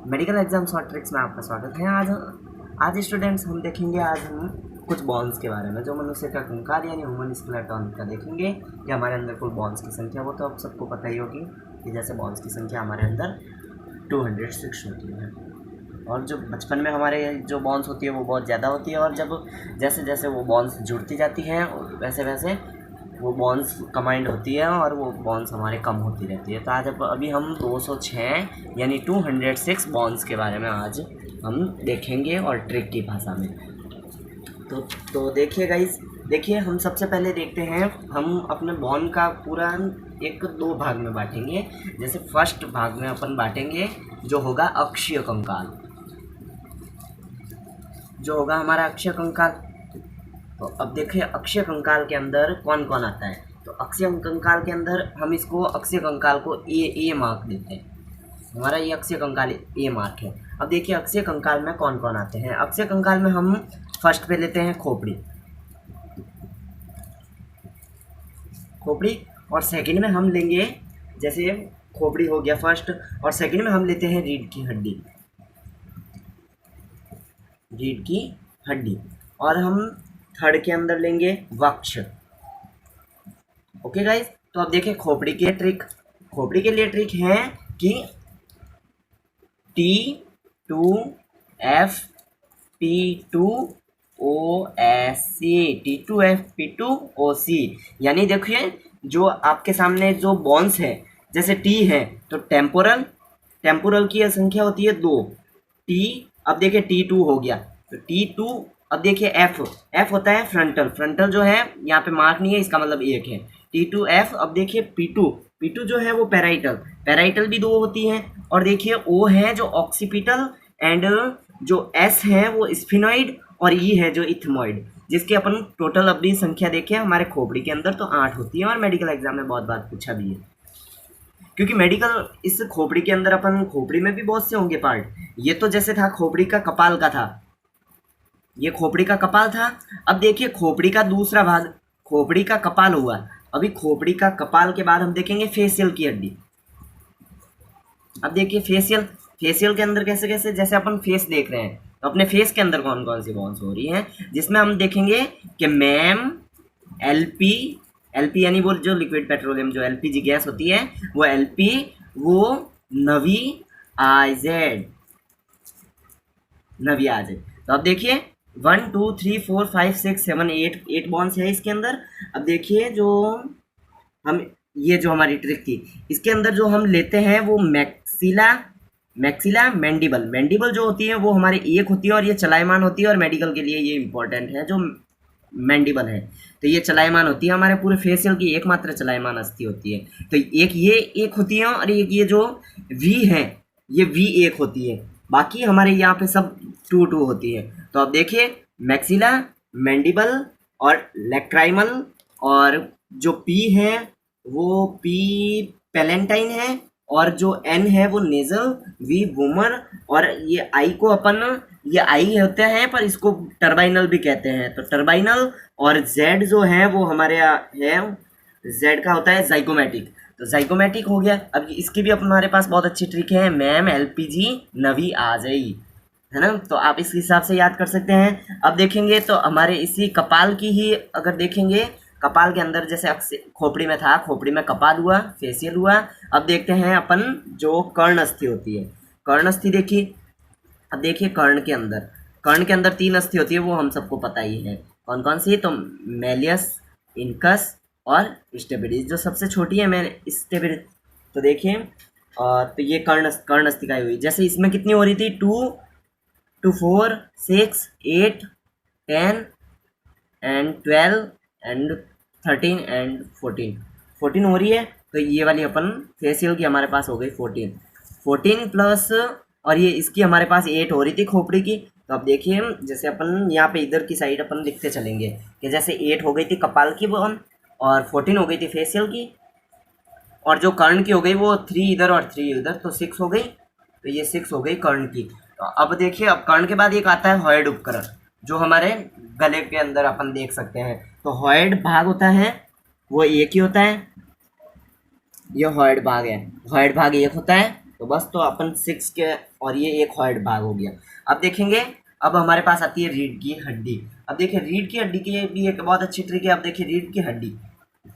Medical exam short tricks में आपका स्वागत है। आज स्टूडेंट्स हम देखेंगे हम कुछ बॉन्स के बारे में, जो मनुष्य का कंकाल यानी ह्यूमन स्केलेटन का देखेंगे कि हमारे अंदर कुल बॉन्स की संख्या, वो तो आप सबको पता ही होगी कि जैसे बॉन्स की संख्या हमारे अंदर 206 होती है। और जो बचपन में हमारे जो बॉन्स होती है वो बहुत ज़्यादा होती है, और जब जैसे जैसे वो बॉन्स जुड़ती जाती हैं वैसे वैसे वो बॉन्स कमांड होती है और वो बॉन्स हमारे कम होती रहती है। तो आज अभी हम 206 यानी 206 बॉन्स के बारे में आज हम देखेंगे और ट्रिक की भाषा में। तो देखिए गाइस, देखिए हम सबसे पहले देखते हैं, हम अपने बॉन्ड का पूरा एक दो भाग में बांटेंगे। जैसे फर्स्ट भाग में अपन बांटेंगे जो होगा अक्षीय कंकाल, जो होगा हमारा अक्षीय कंकाल। तो अब देखिए अक्षीय कंकाल के अंदर कौन कौन आता है। तो अक्षीय कंकाल के अंदर हम इसको अक्षीय कंकाल को ए मार्क देते हैं, हमारा ये अक्षीय कंकाल ए मार्क है। अब देखिए अक्षीय कंकाल में कौन कौन आते हैं। अक्षीय कंकाल में हम फर्स्ट पे लेते हैं खोपड़ी, और सेकंड में हम लेंगे, जैसे खोपड़ी हो गया फर्स्ट, और सेकंड में हम लेते हैं रीढ़ की हड्डी, और हम थर्ड के अंदर लेंगे वक्ष। ओके गाइस, तो अब देखिए खोपड़ी के लिए ट्रिक है कि T2FP2OC, यानी देखिए जो आपके सामने जो बॉन्स है, जैसे टी है तो टेम्पोरल की संख्या होती है 2 टी। अब देखिए T2 हो गया तो T2। अब देखिए F होता है फ्रंटल जो है यहाँ पे मार्क नहीं है, इसका मतलब एक है T2F। अब देखिए P2 जो है वो पैराइटल भी 2 होती हैं, और देखिए O है जो ऑक्सीपिटल, एंड जो S है वो स्फिनॉइड, और E है जो इथमॉइड, जिसके अपन टोटल अपनी संख्या देखें हमारे खोपड़ी के अंदर तो 8 होती है। और मेडिकल एग्जाम में बहुत बार पूछा भी है, क्योंकि मेडिकल इस खोपड़ी के अंदर अपन खोपड़ी में भी बहुत से होंगे पार्ट। ये तो जैसे था खोपड़ी का कपाल का था, ये खोपड़ी का कपाल था। अब देखिए खोपड़ी का दूसरा भाग, खोपड़ी का कपाल हुआ। अभी खोपड़ी का कपाल के बाद हम देखेंगे फेशियल की हड्डी। अब देखिए फेशियल के अंदर कैसे जैसे अपन फेस देख रहे हैं, तो अपने फेस के अंदर कौन कौन सी बॉन्स हो रही हैं, जिसमें हम देखेंगे कि मैम एलपी यानी वो जो लिक्विड पेट्रोलियम जो एलपीजी गैस होती है वो एलपी, वो नवी आजेड। तो अब देखिए 1 2 3 4 5 6 7 8 बॉन्ड्स है इसके अंदर। अब देखिए जो हम ये जो हमारी ट्रिक थी, इसके अंदर जो हम लेते हैं वो मैक्सिला मैंडिबल जो होती है वो हमारी एक होती है, और ये चलायमान होती है। और मेडिकल के लिए ये इंपॉर्टेंट है, जो मैंडिबल है तो ये चलायमान होती है, हमारे पूरे फेशियल की एकमात्र चलायमान अस्थि होती है। तो एक होती है, और एक जो वी है ये V1 होती है, बाकी हमारे यहाँ पे सब 2 होती है। तो अब देखिए मैक्सिला, मैंडिबल और लैक्राइमल, और जो P है वो P पैलेंटाइन है, और जो N है वो नेजल, V वूमर, और ये I को अपन, ये I होता है पर इसको टर्बाइनल भी कहते हैं, तो टर्बाइनल। और Z जो है वो हमारे है, Z का होता है जाइगोमेटिक, तो जाइगोमेटिक हो गया। अब इसकी भी हमारे पास बहुत अच्छी ट्रिक है, मैम LPG नवी आ जाई, है ना। तो आप इस हिसाब से याद कर सकते हैं। अब देखेंगे तो हमारे इसी कपाल की ही अगर देखेंगे, कपाल के अंदर जैसे खोपड़ी में था, खोपड़ी में कपाल हुआ, फेशियल हुआ। अब देखते हैं अपन जो कर्ण अस्थि होती है, कर्ण अस्थि देखिए। अब देखिए कर्ण के अंदर 3 अस्थि होती है, वो हम सबको पता ही है कौन कौन सी। तो मेलियस, इनकस और स्टेबिलिस, जो सबसे छोटी है स्टेबिलिस। तो देखिए तो ये कर्ण अस्थि का हुई। जैसे इसमें कितनी हो रही थी, 2 4 6 8 10 एंड 12 एंड 13 एंड 14 हो रही है। तो ये वाली अपन फेशियल की हमारे पास हो गई 14 प्लस, और ये इसकी हमारे पास 8 हो रही थी खोपड़ी की। तो अब देखिए जैसे अपन यहाँ पे इधर की साइड अपन लिखते चलेंगे कि जैसे 8 हो गई थी कपाल की बॉन, और 14 हो गई थी फेशियल की, और जो कर्ण की हो गई वो 3 इधर और 3 इधर, तो 6 हो गई। तो ये 6 हो गई कर्ण की। तो अब देखिए अब कर्ण के बाद एक आता है हॉयड उपकरण, जो हमारे गले के अंदर अपन देख सकते हैं। तो हॉयड भाग होता है वो एक ही होता है, ये हॉयड भाग है, हॉयड भाग एक होता है, तो बस तो अपन 6 के, और ये एक हॉइड भाग हो गया। अब देखेंगे, अब हमारे पास आती है रीढ़ की हड्डी। अब देखिए रीढ़ की हड्डी की भी एक बहुत अच्छी ट्रिक है। अब देखिए रीढ़ की हड्डी,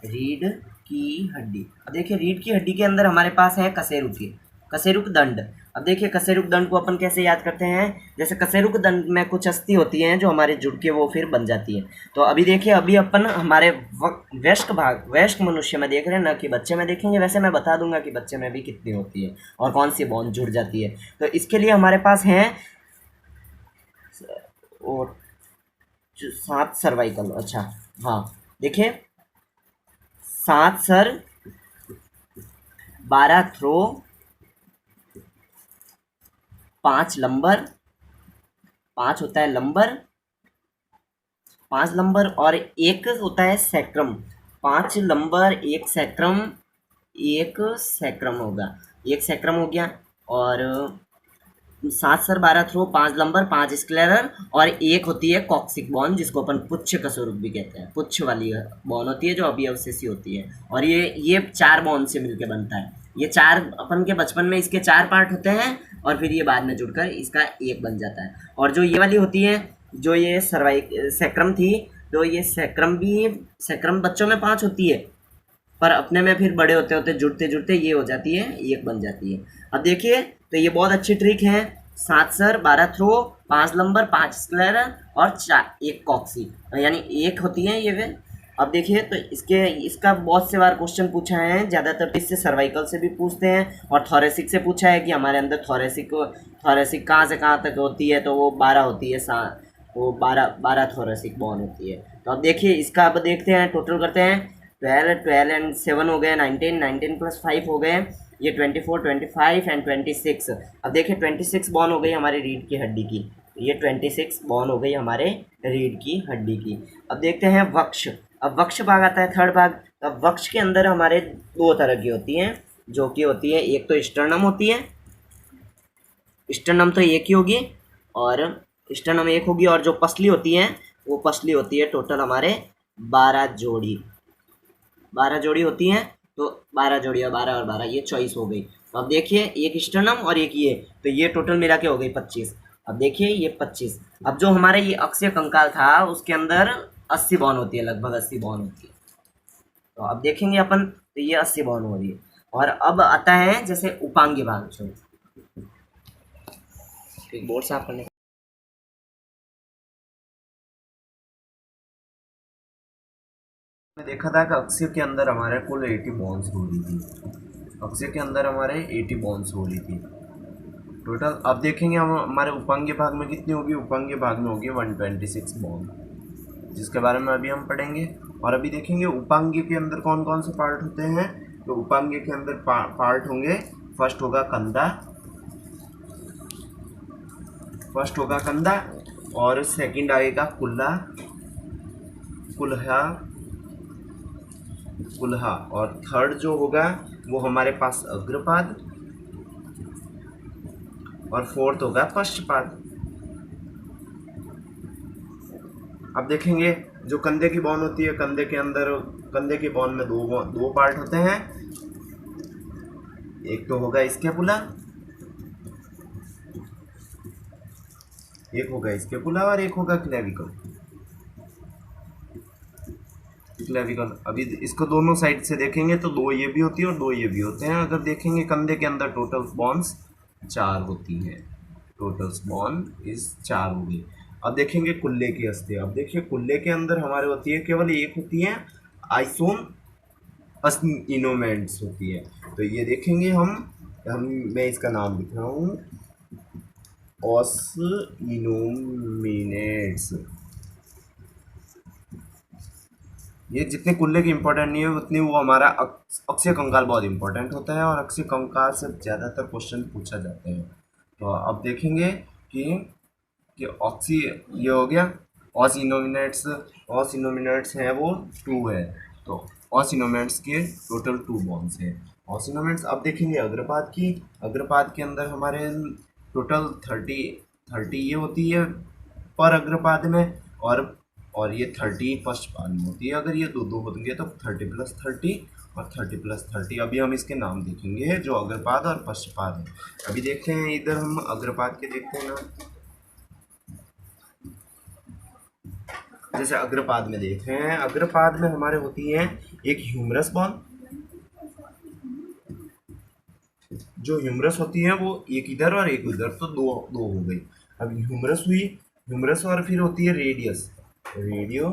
रीढ़ की हड्डी, अब देखिए रीढ़ की हड्डी के अंदर हमारे पास है कशेरुकी, कशेरुक दंड। अब देखिए कशेरुक दंड को अपन कैसे याद करते हैं, जैसे कशेरुक दंड में कुछ अस्थि होती हैं जो हमारे जुड़ के वो फिर बन जाती है। तो अभी देखिए, अभी अपन हमारे वयस्क भाग, वयस्क मनुष्य में देख रहे हैं ना कि बच्चे में देखेंगे, वैसे मैं बता दूंगा कि बच्चे में भी कितनी होती है और कौन सी बॉन्ड जुड़ जाती है। तो इसके लिए हमारे पास हैं और 7 सर्वाइकल, अच्छा हाँ, देखिए 7 सर, 12 थ्रो, 5 लंबर, 5 होता है लंबर, 5 लंबर और एक होता है सैक्रम। 5 लंबर, एक सैक्रम, एक सैक्रम होगा, एक सैक्रम हो गया। और 7 सर, 12 थ्रो, 5 लंबर, 5 स्क्लेरर और एक होती है कॉक्सिक बॉन, जिसको अपन पुच्छ कशेरुक भी कहते हैं। पुच्छ वाली बॉन होती है जो अभी अवशेषी होती है, और ये 4 बॉन से मिलकर बनता है। ये 4 अपन के बचपन में इसके 4 पार्ट होते हैं और फिर ये बाद में जुड़कर इसका एक बन जाता है। और जो ये वाली होती है, जो ये सैक्रम थी, तो ये सैक्रम भी, सैक्रम बच्चों में 5 होती है, पर अपने में फिर बड़े होते होते जुड़ते जुड़ते ये हो जाती है, एक बन जाती है। अब देखिए, तो ये बहुत अच्छी ट्रिक है। 7 सर, 12 थ्रो, 5 लंबर, 5 स्क्लेरर और 1 कॉक्सी, यानी एक होती है ये वे। अब देखिए, तो इसका बहुत से बार क्वेश्चन पूछा है, ज़्यादातर इससे सर्वाइकल से भी पूछते हैं और थोरेसिक से पूछा है कि हमारे अंदर थोरेसिक कहाँ से कहाँ तक होती है, तो वो 12 होती है, वो 12 थोरेसिक बॉन होती है। तो अब देखिए, इसका अब देखते हैं, टोटल करते हैं। 12 एंड 7 हो गए 19, 19 प्लस 5 हो गए ये 24, 25 एंड 26। अब देखिए 26 बॉन हो गई हमारी रीढ़ की हड्डी की, ये 26 बॉन हो गई हमारे रीढ़ की हड्डी की। अब देखते हैं वक्ष। अब वक्ष भाग आता है, थर्ड भाग। अब वक्ष के अंदर हमारे 2 तरह की होती हैं, जो कि होती है, एक तो स्टर्नम होती है, स्टर्नम तो एक ही होगी, और स्टर्नम एक होगी, और जो पसली होती है वो पसली होती है टोटल हमारे 12 जोड़ी, 12 जोड़ी होती हैं। तो 12 जोड़ी और 12 और 12, ये 24 हो गई। तो अब देखिए, एक स्टर्नम और एक ये, तो ये टोटल मिला के हो गई 25। अब देखिए ये 25। अब जो हमारे ये अक्षीय कंकाल था उसके अंदर 80 बॉन होती है, लगभग 80 बॉन होती है। तो अब देखेंगे अपन, तो ये 80 बॉन हो रही है। और अब आता है जैसे उपांगी भाग, जो बोर्ड साफ करने, देखा था कि अक्षय के अंदर हमारे कुल 80 बॉन्स हो रही थी, अक्षय के अंदर हमारे 80 बॉन्स हो रही थी टोटल। अब देखेंगे हम हमारे उपांगी भाग में कितनी होगी, उपांगी भाग में होगी 126 बॉन्ड, जिसके बारे में अभी हम पढ़ेंगे। और अभी देखेंगे उपांगी के अंदर कौन कौन से पार्ट होते हैं। तो उपांगी के अंदर पार्ट होंगे, फर्स्ट होगा कंधा, और सेकंड आएगा कुल्हा, और थर्ड जो होगा वो हमारे पास अग्रपाद, और फोर्थ होगा पश्चपाद। अब देखेंगे जो कंधे की बॉन होती है, कंधे की बॉन में दो पार्ट होते हैं, एक तो होगा स्कैपुला और एक होगा क्लेविकल। अभी इसको दोनों साइड से देखेंगे तो 2 ये भी होती है और 2 ये भी होते हैं। अगर देखेंगे कंधे के अंदर टोटल बॉन्स 4 होती हैं, टोटल बॉन इस 4 होगी। अब देखेंगे कुल्ले की अस्थि। अब देखिए कुल्ले के अंदर हमारे होती है, केवल एक होती है, आइसोन इनोमेंट्स होती है। तो ये देखेंगे मैं इसका नाम लिख रहा हूँ, ओसिनोमिनेट्स। ये जितने कुल्ले की इंपॉर्टेंट नहीं है उतनी वो हमारा अक्षीय कंकाल बहुत इंपॉर्टेंट होता है, और अक्षीय कंकाल से ज़्यादातर क्वेश्चन पूछा जाते हैं। तो अब देखेंगे कि ऑक्सी, ये हो गया ओसिनोमिनेट्स हैं वो 2 है। तो ओसिनोमिनेट्स के टोटल 2 बॉन्स हैं ओसिनोमिनेट्स। अब देखेंगे अग्रपाद के अंदर हमारे टोटल 30 ये होती है पर अग्रपाद में, और ये 30 पश्चपाद में होती है। अगर ये दो होंगे तो 30 + 30 और 30+30। अभी हम इसके नाम देखेंगे जो अग्रपाद और पश्चपाद है। अभी देखते हैं इधर हम अग्रपाद के देखते हैं ना, जैसे अग्रपाद में देख रहे हैं, अग्रपाद में हमारे होती है एक ह्यूमरस बॉन, जो ह्यूमरस होती है वो एक इधर और एक उधर, तो दो दो हो गई। अब ह्यूमरस हुई, ह्यूमरस और फिर होती है रेडियस, रेडियो,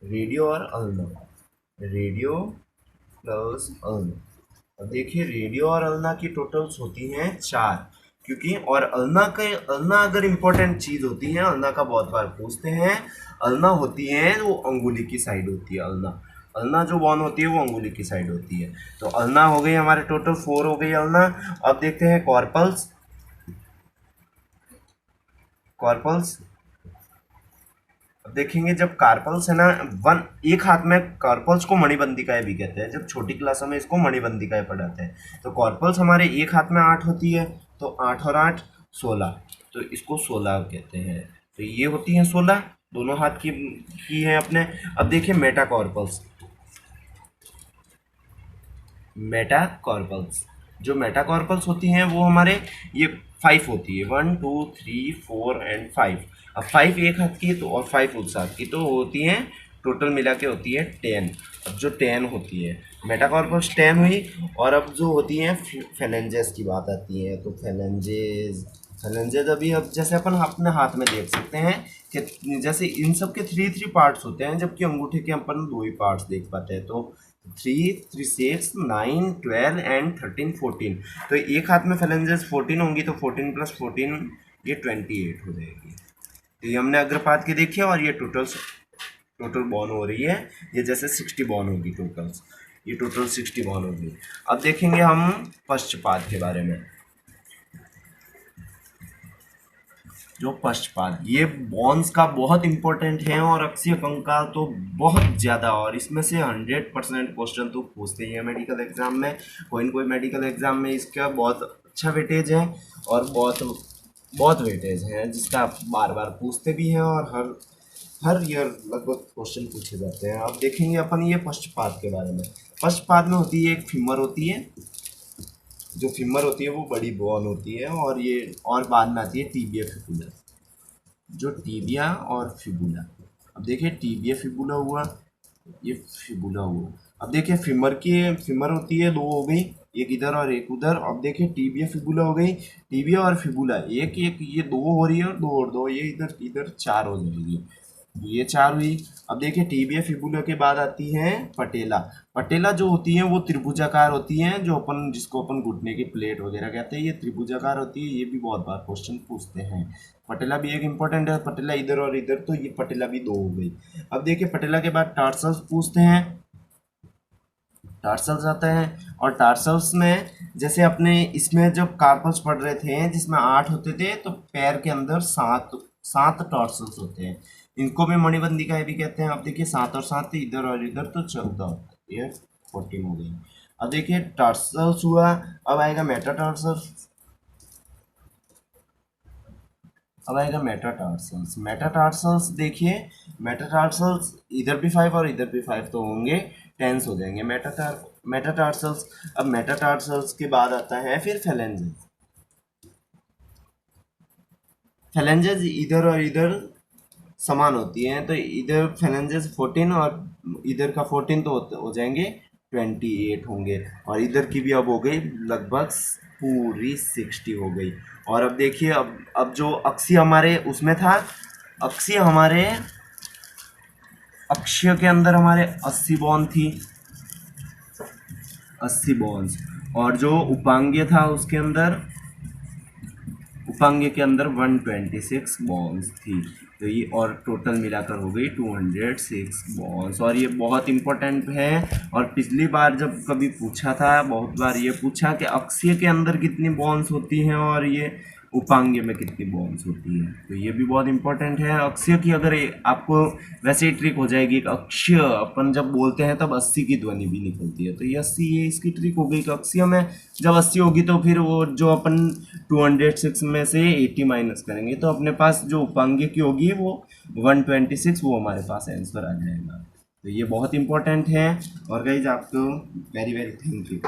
रेडियो और अल्ना, रेडियो प्लस अल्ना। अब देखिए रेडियो और अल्ना की टोटल्स होती हैं 4, क्योंकि और अल्ना अगर इम्पोर्टेंट चीज़ होती है, अल्ना का बहुत बार पूछते हैं। अल्ना होती है वो अंगुली की साइड होती है, अल्ना, अल्ना जो बॉन होती है वो अंगुली की साइड होती है। तो अल्ना हो गई हमारे, टोटल 4 हो गई अल्ना। अब देखते हैं कॉर्पल्स, कॉर्पल्स अब देखेंगे जब कार्पल्स है ना, वन एक हाथ में, कार्पल्स को मणिबंदिकाएं भी कहते हैं, जब छोटी क्लासों में इसको मणिबंदिकाएं पढ़ाते हैं। तो कॉर्पल्स हमारे एक हाथ में 8 होती है, तो 8 और 8 16, तो इसको 16 कहते हैं। तो ये होती है 16, दोनों हाथ की है अपने। अब देखिए मेटाकॉर्पल्स, मेटाकॉर्पल्स, जो मेटाकॉर्पल्स होती हैं वो हमारे ये 5 होती है, 1 2 3 4 एंड 5। अब 5 एक हाथ की तो और 5 उस हाथ की, तो होती हैं टोटल मिला के होती है 10। अब जो 10 होती है मेटाकॉर्पल्स 10 हुई। और अब जो होती हैं फेलेंजेस की बात आती है, तो फेलेंजेस, फेलेंजेस अभी अब जैसे अपन अपने हाथ में देख सकते हैं कि जैसे इन सब के 3 पार्ट्स होते हैं, जबकि अंगूठे के अपन 2 ही पार्ट्स देख पाते हैं। तो 3 3 6 9 12 एंड 13 14, तो एक हाथ में फेलेंजेस 14 होंगी, तो 14 + 14 ये 28 हो जाएगी। तो ये हमने अग्रपाद के देखे, और ये टोटल बॉन हो रही है, ये जैसे 60 बॉन होगी टोटल, ये टोटल 60 बॉन होगी। अब देखेंगे हम पश्चपाद के बारे में। जो पश्चपाद, ये बॉन्स का बहुत इंपॉर्टेंट है, और अक्षीय कंकाल तो बहुत ज़्यादा, और इसमें से 100% क्वेश्चन तो पूछते ही हैं मेडिकल एग्जाम में। कोई न कोई मेडिकल एग्जाम में इसका बहुत अच्छा वेटेज है, और बहुत बहुत वेटेज है, जिसका आप बार बार पूछते भी हैं, और हर ईयर लगभग क्वेश्चन पूछे जाते हैं। अब देखेंगे अपन ये पश्चपाद के बारे में। पश्चपाद में होती है एक फीमर होती है, जो फीमर होती है वो बड़ी बोन होती है, और ये और बाद में आती है टीबिया फिबुला, जो टीबिया और फिबुला। अब देखिए टीबिया फिबुला हुआ, ये फिबुला हुआ। अब देखिए फीमर होती है 2 हो गई, एक इधर और एक उधर। अब देखिए टीबिया फिबुला हो गई, टीबिया और फिबुला एक एक, ये 2 हो रही है, और 2 और 2, ये इधर इधर 4 हो जाएगी, ये 4 हुई। अब देखिए टीबिया फिबुला के बाद आती है पटेला। पटेला जो होती है वो त्रिभुजाकार होती है, जो अपन जिसको अपन घुटने की प्लेट वगैरह कहते हैं, ये त्रिभुजाकार होती है। ये भी बहुत बार क्वेश्चन पूछते हैं। पटेला भी एक इम्पोर्टेंट है, पटेला इधर और इधर, तो ये पटेला भी 2 हो गई। अब देखिए पटेला के बाद टार्सल्स पूछते हैं, टार्सल्स आता है। और टार्सल्स में जैसे अपने इसमें जब कार्पल्स पढ़ रहे थे जिसमें 8 होते थे, तो पैर के अंदर 7 टार्सल्स होते हैं, इनको भी मणिबंदिका भी कहते हैं। अब देखिए 7 और 7 इधर और इधर, तो 14 होता है, ये 14 हो गई। अब देखिए टार्सल्स हुआ, अब आएगा मेटाटार्सल्स, अब आएगा मेटाटार्सल्स। मेटाटार्सल्स देखिए, मेटाटार्सल्स इधर भी 5 और इधर भी 5, तो होंगे 10 हो जाएंगे मेटाटार्सल्स। अब मेटाटार्सल्स के बाद आता है फिर फेलेंजेस। फेलेंजेस इधर और इधर समान होती हैं, तो इधर फेलेंजेस 14 और इधर का 14, तो हो जाएंगे 28 होंगे। और इधर की भी अब हो गई लगभग पूरी 60 हो गई। और अब देखिए, अब जो अक्षीय हमारे उसमें था, अक्षीय हमारे अक्षीय के अंदर हमारे 80 बॉन्ड थी, 80 बॉन्ड्स। और जो उपांग्य था उसके अंदर, उपांग्य के अंदर 126 बॉन्ड्स थी। तो ये और टोटल मिलाकर हो गई 206 बॉन्ड्स। और ये बहुत इंपॉर्टेंट है, और पिछली बार जब कभी पूछा था, बहुत बार ये पूछा कि अक्षीय के अंदर कितनी बॉन्ड्स होती हैं और ये उपांग्य में कितनी बॉन्ड्स होती है। तो ये भी बहुत इंपॉर्टेंट है। अक्षीय की अगर आपको वैसे ही ट्रिक हो जाएगी कि अक्षीय अपन जब बोलते हैं तब 80 की ध्वनि भी निकलती है, तो ये 80, ये इसकी ट्रिक हो गई कि अक्षीय में जब 80 होगी तो फिर वो जो अपन 206 में से 80 माइनस करेंगे, तो अपने पास जो उपांग्य की होगी वो 126, वो हमारे पास आंसर आ जाएगा। तो ये बहुत इंपॉर्टेंट है। और गाइज आपको वेरी वेरी थैंक यू।